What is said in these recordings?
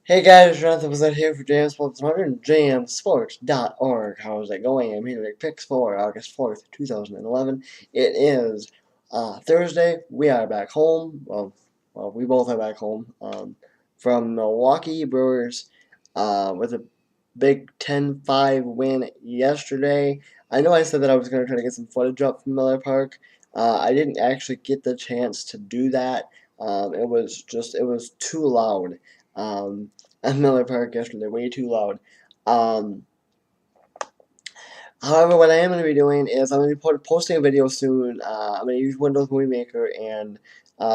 Hey guys, Jonathan was here for JM Sports 100 JMSports.org. How's it going? I'm here to make picks for August 4th, 2011. It is Thursday. We are back home. Well, we both are back home from Milwaukee Brewers with a Big 10-5 win yesterday. I know I said that I was going to try to get some footage up from Miller Park. I didn't actually get the chance to do that. It was too loud. At Miller Park yesterday, way too loud. Um, However, what I am going to be doing is I'm going to be posting a video soon. I'm going to use Windows Movie Maker and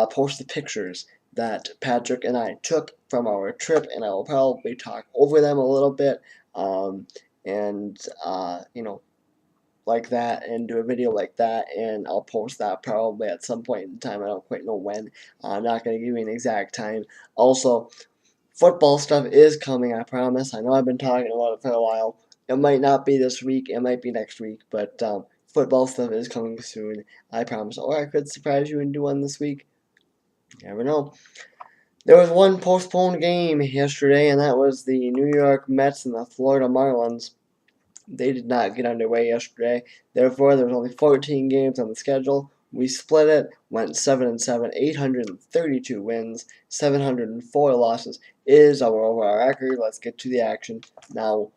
post the pictures that Patrick and I took from our trip, and I will probably talk over them a little bit, um, and like that, and do a video like that, and I'll post that probably at some point in time. I don't quite know when. I'm not going to give you an exact time. Also, football stuff is coming, I promise. I know I've been talking about it for a while. It might not be this week, it might be next week, but football stuff is coming soon, I promise. Or I could surprise you and do one this week. You never know. There was one postponed game yesterday, and that was the New York Mets and the Florida Marlins. They did not get underway yesterday. Therefore, there was only 14 games on the schedule. We split it, went 7-7, 832 wins, 704 losses is our overall record. Let's get to the action. Now,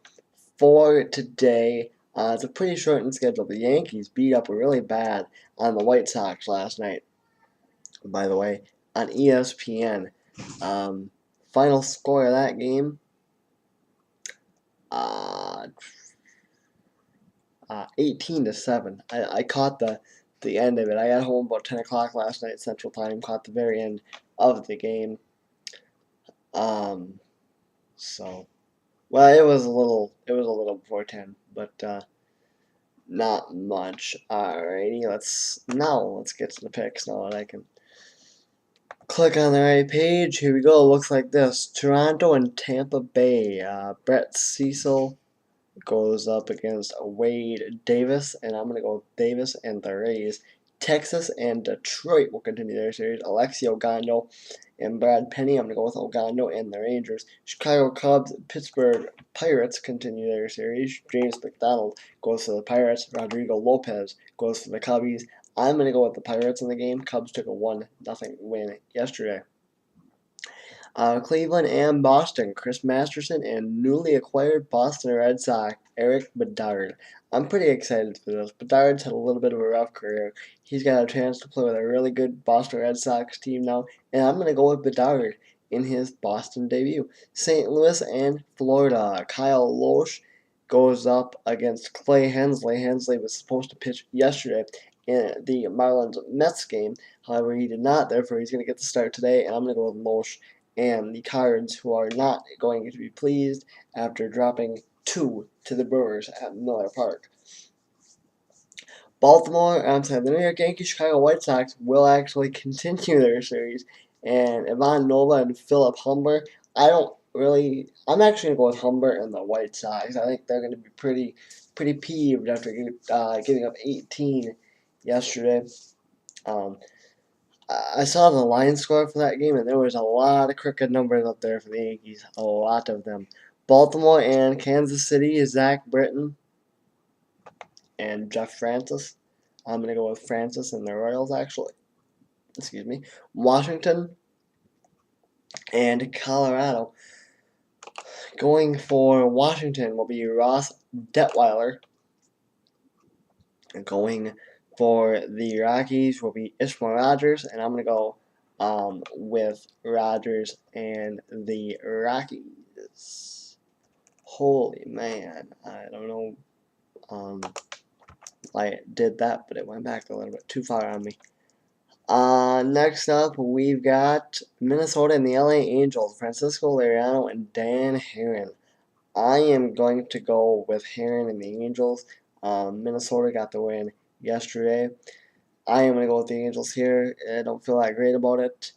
for today, it's a pretty shortened schedule. The Yankees beat up really bad on the White Sox last night, by the way, on ESPN. Final score of that game, uh, 18-7. I caught the end of it. I got home about 10 o'clock last night Central Time. Caught the very end of the game. Um, so well, it was a little before 10, but not much. Alrighty, let's get to the picks now that I can click on the right page. Here we go. Looks like this: Toronto and Tampa Bay. Brett Cecil goes up against Wade Davis, and I'm going to go with Davis and the Rays. Texas and Detroit will continue their series. Alexi Ogando and Brad Penny. I'm going to go with Ogando and the Rangers. Chicago Cubs, Pittsburgh Pirates continue their series. James McDonald goes for the Pirates. Rodrigo Lopez goes for the Cubbies. I'm going to go with the Pirates in the game. Cubs took a 1-0 win yesterday. Cleveland and Boston, Chris Masterson and newly acquired Boston Red Sox, Eric Bedard. I'm pretty excited for this. Bedard's had a little bit of a rough career. He's got a chance to play with a really good Boston Red Sox team now, and I'm going to go with Bedard in his Boston debut. St. Louis and Florida, Kyle Loesch goes up against Clay Hensley. Hensley was supposed to pitch yesterday in the Marlins-Mets game. However, he did not. Therefore, he's going to get the start today, and I'm going to go with Loesch and the Cards, who are not going to be pleased after dropping 2 to the Brewers at Miller Park. The New York Yankees, Chicago White Sox will actually continue their series, and Ivan Nova and Philip Humber. I'm actually going to go with Humber and the White Sox. I think they're going to be pretty peeved after giving up 18 yesterday. I saw the line score for that game, and there was a lot of crooked numbers up there for the Yankees. A lot of them. Baltimore and Kansas City, Zach Britton and Jeff Francis. I'm going to go with Francis and the Royals, actually. Excuse me. Washington and Colorado. Going for Washington will be Ross Detweiler. Going for the Rockies will be Ishmael Rogers, and I'm going to go with Rogers and the Rockies. Holy man, I don't know I did that, but it went back a little bit too far on me. Next up, we've got Minnesota and the LA Angels, Francisco Liriano and Dan Herron. I am going to go with Herron and the Angels. Minnesota got the win yesterday. I am going to go with the Angels here. I don't feel that great about it.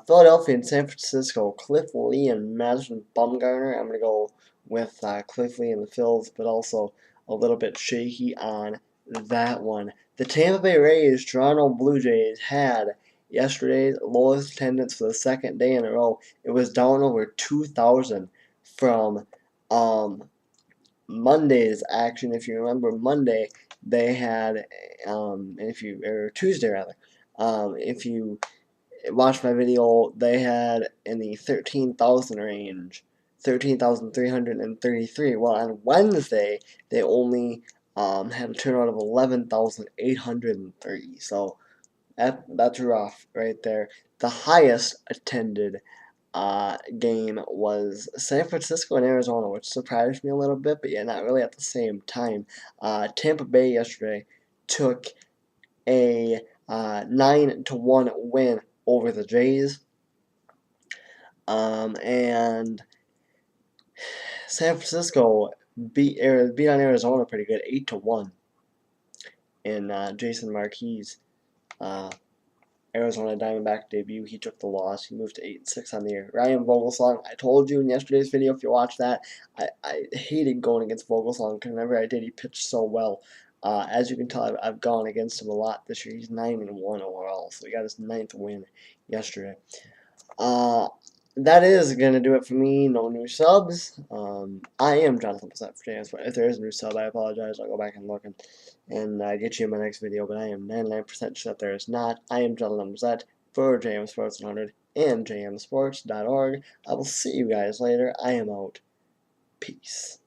Philadelphia and San Francisco, Cliff Lee and Madison Bumgarner. I'm going to go with Cliff Lee and the Phils, but also a little bit shaky on that one. The Tampa Bay Rays, Toronto Blue Jays had Yesterday's lowest attendance for the second day in a row. It was down over 2,000 from Monday's action. If you remember Monday, they had or Tuesday rather, if you watched my video, they had in the 13,000 range, 13,333. Well, on Wednesday they only had a turnout of 11,830. So that's rough right there. The highest attended game was San Francisco and Arizona, which surprised me a little bit, but yeah, not really at the same time. Tampa Bay yesterday took a 9-1 win over the Jays, and San Francisco beat on Arizona pretty good, 8-1 in Jason Marquis' Arizona Diamondback debut. He took the loss. He moved to 8-6 on the year. Ryan Vogelsong, I told you in yesterday's video, if you watched that, I hated going against Vogelsong because whenever I did, he pitched so well. As you can tell, I've gone against him a lot this year. He's 9-1 overall, so he got his 9th win yesterday. That is going to do it for me. No new subs. I am Jonathan Bissett for JMS. If there is a new sub, I apologize. I'll go back and look and get you in my next video, but I am 99% sure that there is not. I am Jonathan Bissett for JM Sports 100 and jmsports.org. I will see you guys later. I am out. Peace.